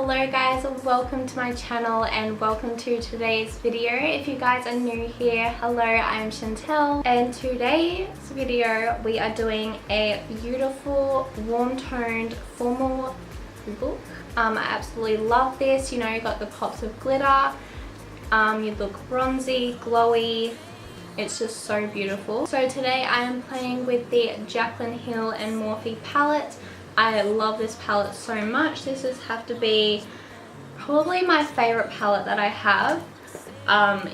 Hello guys, welcome to my channel and welcome to today's video. If you guys are new here, hello, I am Chantel, and today's video we are doing a beautiful warm toned formal look. I absolutely love this. You know, you got the pops of glitter, you look bronzy, glowy. It's just so beautiful. So today I am playing with the Jaclyn Hill and Morphe palette. I love this palette so much. This has have to be probably my favorite palette that I have.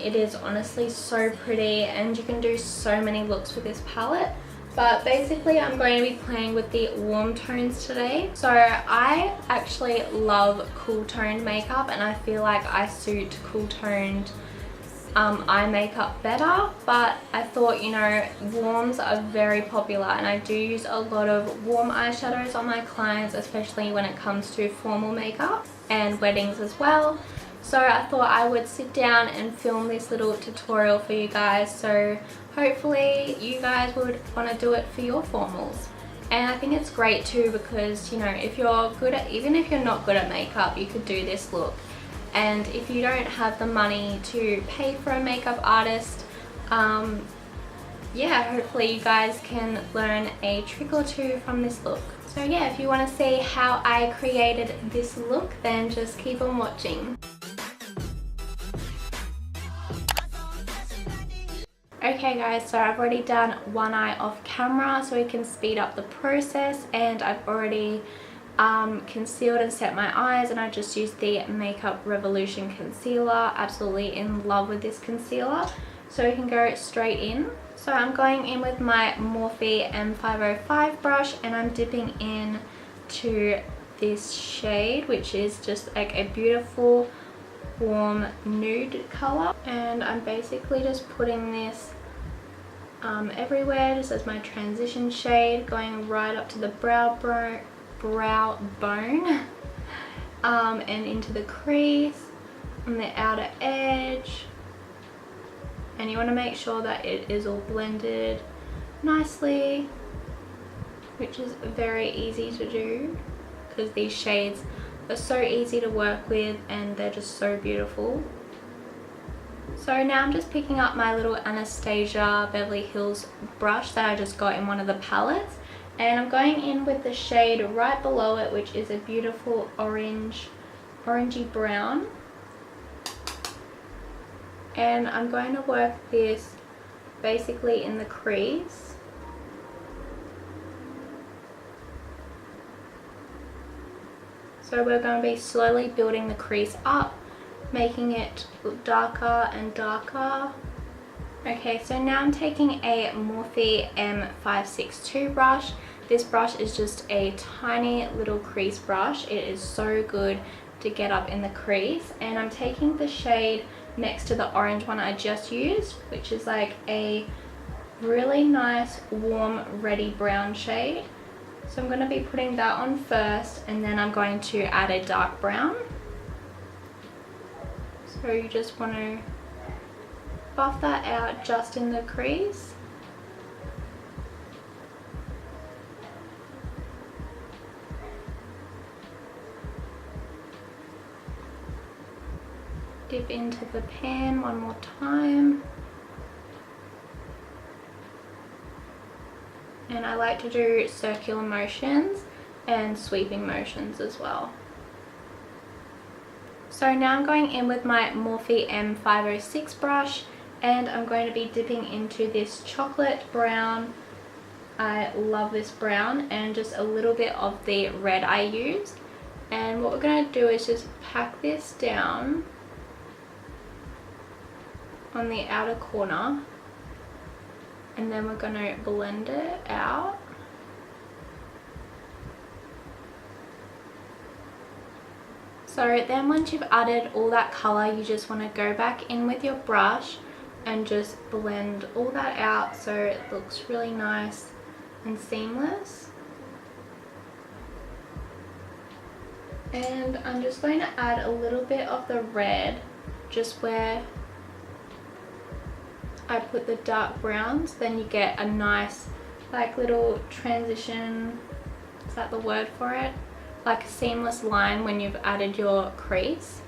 It is honestly so pretty and you can do so many looks with this palette. But basically I'm going to be playing with the warm tones today. So I actually love cool toned makeup and I feel like I suit cool toned eye makeup better, but I thought, you know, warms are very popular and I do use a lot of warm eyeshadows on my clients, especially when it comes to formal makeup and weddings as well. So I thought I would sit down and film this little tutorial for you guys, so hopefully you guys would want to do it for your formals. And I think it's great too because, you know, if you're good at, even if you're not good at makeup, you could do this look. And if you don't have the money to pay for a makeup artist, yeah, hopefully you guys can learn a trick or two from this look. So yeah, if you want to see how I created this look, then just keep on watching. Okay guys, so I've already done one eye off camera so we can speed up the process, and I've already concealed and set my eyes, and I just used the Makeup Revolution concealer. Absolutely in love with this concealer, so we can go straight in. So I'm going in with my Morphe M505 brush and I'm dipping in to this shade, which is just like a beautiful warm nude color, and I'm basically just putting this everywhere just as my transition shade, going right up to the brow bone and into the crease on the outer edge, and you want to make sure that it is all blended nicely, which is very easy to do because these shades are so easy to work with and they're just so beautiful. So now I'm just picking up my little Anastasia Beverly Hills brush that I just got in one of the palettes, and I'm going in with the shade right below it, which is a beautiful orangey brown, and I'm going to work this basically in the crease. So we're going to be slowly building the crease up, making it look darker and darker. Okay, so now I'm taking a Morphe M562 brush. This brush is just a tiny little crease brush. It is so good to get up in the crease, and I'm taking the shade next to the orange one I just used, which is like a really nice warm reddy brown shade. So I'm going to be putting that on first, and then I'm going to add a dark brown. So you just want to buff that out just in the crease. Dip into the pan one more time. And I like to do circular motions and sweeping motions as well. So now I'm going in with my Morphe M506 brush and I'm going to be dipping into this chocolate brown. I love this brown, and just a little bit of the red I used. And what we're going to do is just pack this down on the outer corner, and then we're going to blend it out. So then once you've added all that colour, you just want to go back in with your brush and just blend all that out so it looks really nice and seamless. And I'm just going to add a little bit of the red just where I put the dark browns, then you get a nice like little transition, is that the word for it? like a seamless line when you've added your crease.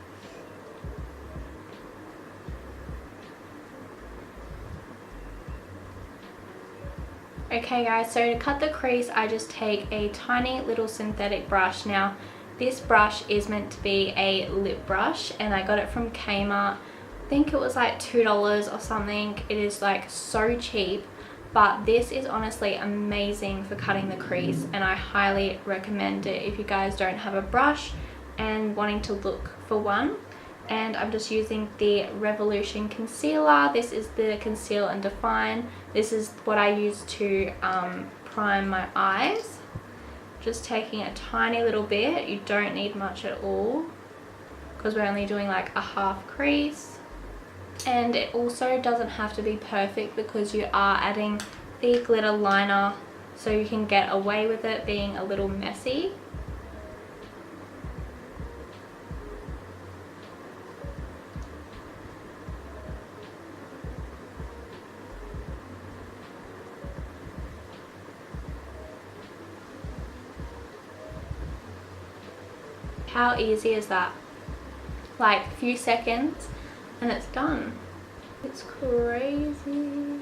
Okay guys, so to cut the crease I just take a tiny little synthetic brush. Now this brush is meant to be a lip brush and I got it from Kmart. I think it was like $2 or something. It is like so cheap, but this is honestly amazing for cutting the crease and I highly recommend it if you guys don't have a brush and wanting to look for one. And I'm just using the Revolution concealer. This is the Conceal and Define. This is what I use to prime my eyes. Just taking a tiny little bit. You don't need much at all because we're only doing like a half crease. And it also doesn't have to be perfect because you are adding the glitter liner, so you can get away with it being a little messy. How easy is that? Like a few seconds and it's done. It's crazy.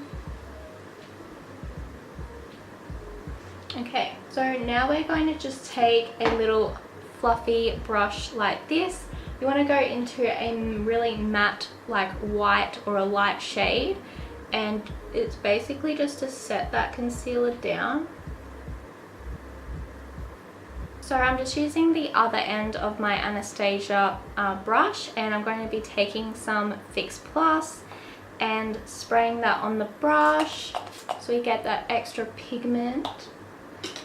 Okay, so now we're going to just take a little fluffy brush like this. You want to go into a really matte like white or a light shade, and it's basically just to set that concealer down. So I'm just using the other end of my Anastasia brush, and I'm going to be taking some Fix Plus and spraying that on the brush so we get that extra pigment.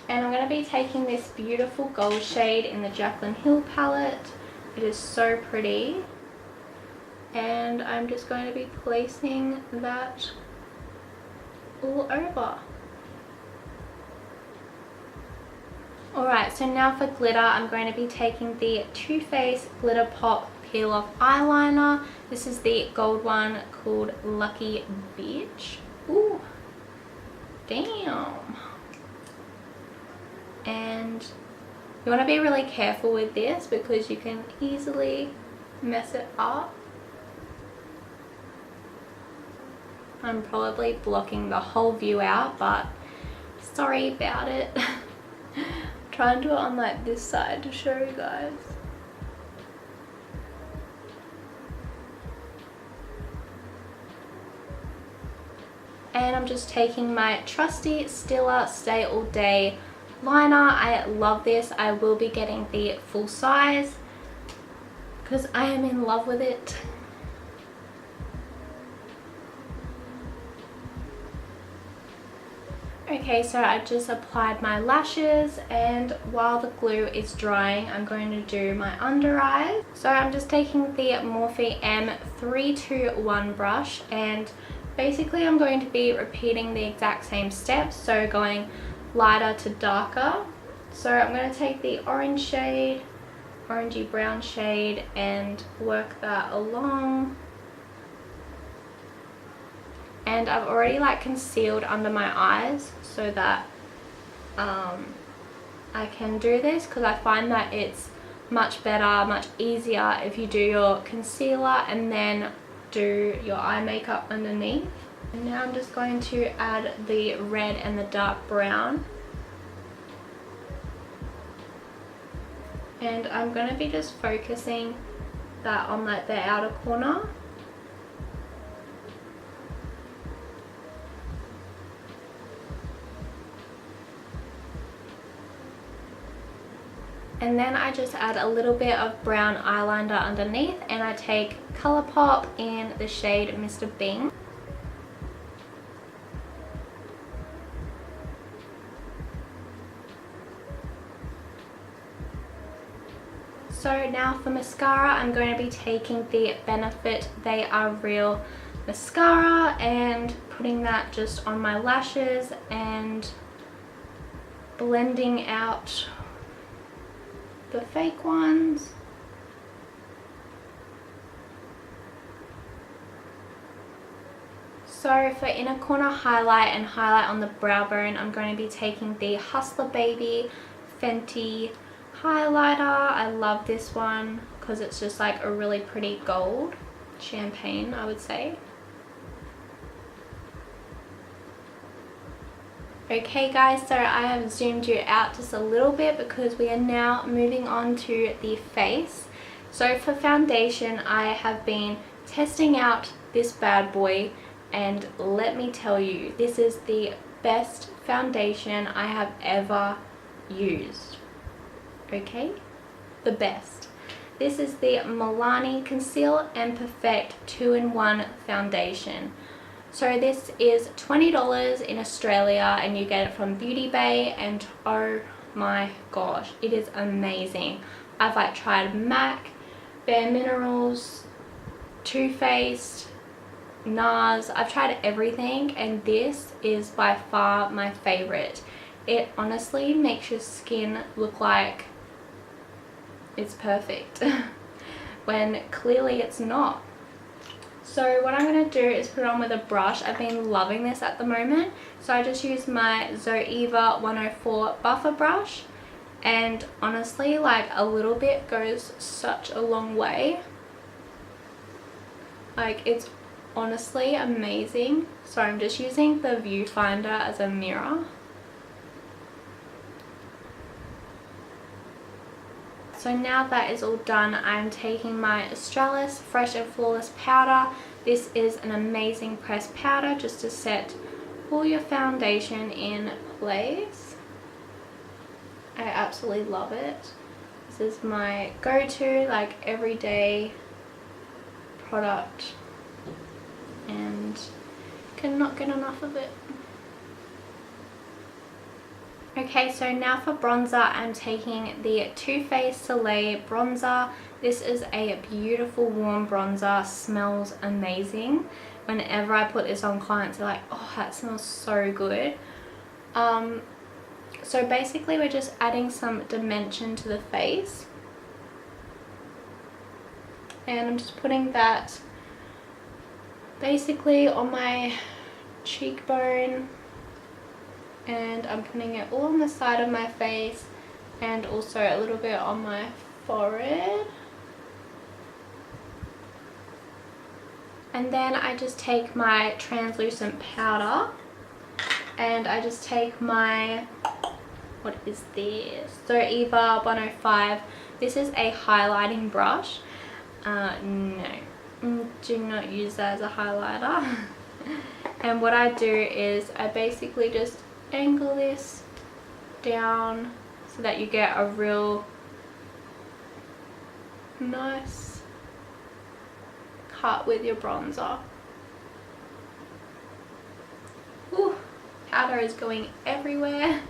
And I'm going to be taking this beautiful gold shade in the Jaclyn Hill palette. It is so pretty. And I'm just going to be placing that all over. Alright, so now for glitter, I'm going to be taking the Too Faced Glitter Pop Peel Off Eyeliner. This is the gold one called Lucky Bitch. Ooh, damn. And you want to be really careful with this because you can easily mess it up. I'm probably blocking the whole view out, but sorry about it. Try and do it on like this side to show you guys. And I'm just taking my trusty Stila Stay All Day liner. I love this. I will be getting the full size because I am in love with it. Okay, so I just applied my lashes, and while the glue is drying I'm going to do my under eyes. So I'm just taking the Morphe M321 brush, and basically I'm going to be repeating the exact same steps, so going lighter to darker. So I'm going to take the orange shade, orangey brown shade, and work that along. And I've already like concealed under my eyes so that I can do this, because I find that it's much better, much easier if you do your concealer and then do your eye makeup underneath. And now I'm just going to add the red and the dark brown. And I'm going to be just focusing that on like the outer corner. And then I just add a little bit of brown eyeliner underneath, and I take Colourpop in the shade Mr. Bing. So now for mascara, I'm going to be taking the Benefit They Are Real mascara and putting that just on my lashes and blending out the fake ones. So for inner corner highlight and highlight on the brow bone, I'm going to be taking the Hustler Baby Fenty highlighter. I love this one because it's just like a really pretty gold, champagne I would say. Okay guys, so I have zoomed you out just a little bit because we are now moving on to the face. So for foundation, I have been testing out this bad boy, and let me tell you, this is the best foundation I have ever used. Okay, the best. This is the Milani Conceal and Perfect 2-in-1 foundation. So this is $20 in Australia and you get it from Beauty Bay, and oh my gosh, it is amazing. I've like tried MAC, Bare Minerals, Too Faced, NARS. I've tried everything and this is by far my favorite. It honestly makes your skin look like it's perfect when clearly it's not. So what I'm going to do is put it on with a brush. I've been loving this at the moment. So I just use my Zoeva 104 buffer brush. And honestly, like a little bit goes such a long way. Like it's honestly amazing. So I'm just using the viewfinder as a mirror. So now that is all done, I'm taking my Australis Fresh and Flawless powder. This is an amazing pressed powder just to set all your foundation in place. I absolutely love it. This is my go-to, like everyday product, and cannot get enough of it. Okay, so now for bronzer, I'm taking the Too Faced Soleil bronzer. This is a beautiful warm bronzer, smells amazing. Whenever I put this on, clients are like, oh, that smells so good. So basically we're just adding some dimension to the face. And I'm just putting that basically on my cheekbone. And I'm putting it all on the side of my face and also a little bit on my forehead. And then I just take my translucent powder and I just take my, what is this? Zoeva 105. This is a highlighting brush. No, do not use that as a highlighter. And what I do is I basically just angle this down so that you get a real nice cut with your bronzer. Ooh, powder is going everywhere.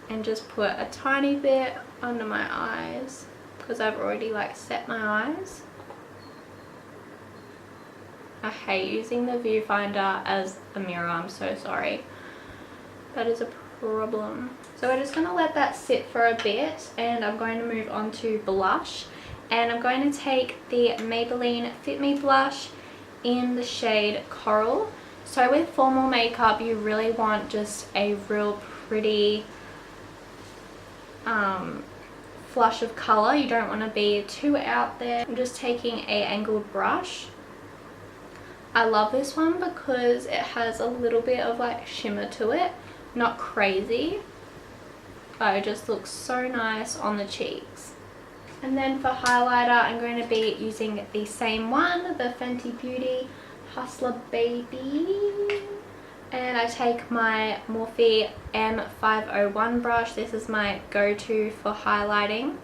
And just put a tiny bit under my eyes because I've already like set my eyes. I hate using the viewfinder as a mirror, I'm so sorry. That is a problem. So we're just going to let that sit for a bit, and I'm going to move on to blush. And I'm going to take the Maybelline Fit Me blush in the shade Coral. So with formal makeup, you really want just a real pretty flush of colour. You don't want to be too out there. I'm just taking a angled brush. I love this one because it has a little bit of like shimmer to it. Not crazy, but it just looks so nice on the cheeks. And then for highlighter, I'm going to be using the same one, the Fenty Beauty Hustler Baby. And I take my Morphe M501 brush. This is my go-to for highlighting.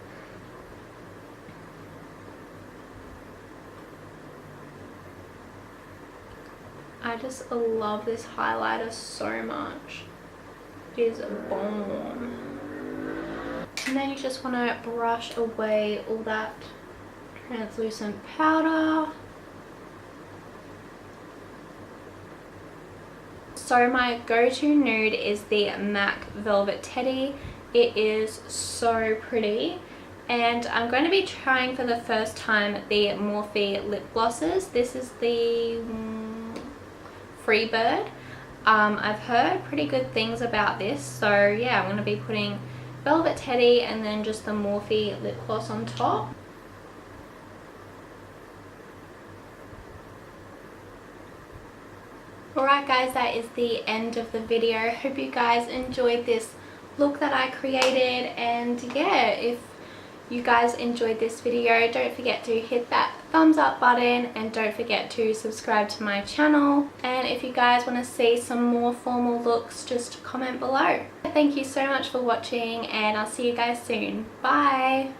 I just love this highlighter so much. It is a bomb. And then you just want to brush away all that translucent powder. So my go-to nude is the MAC Velvet Teddy. It is so pretty. And I'm going to be trying for the first time the Morphe lip glosses. This is the Freebird. I've heard pretty good things about this, so yeah, I'm going to be putting Velvet Teddy and then just the Morphe lip gloss on top. Alright guys, that is the end of the video. Hope you guys enjoyed this look that I created, and yeah, if you guys enjoyed this video, don't forget to hit that thumbs up button and don't forget to subscribe to my channel. And if you guys want to see some more formal looks, just comment below. Thank you so much for watching and I'll see you guys soon. Bye!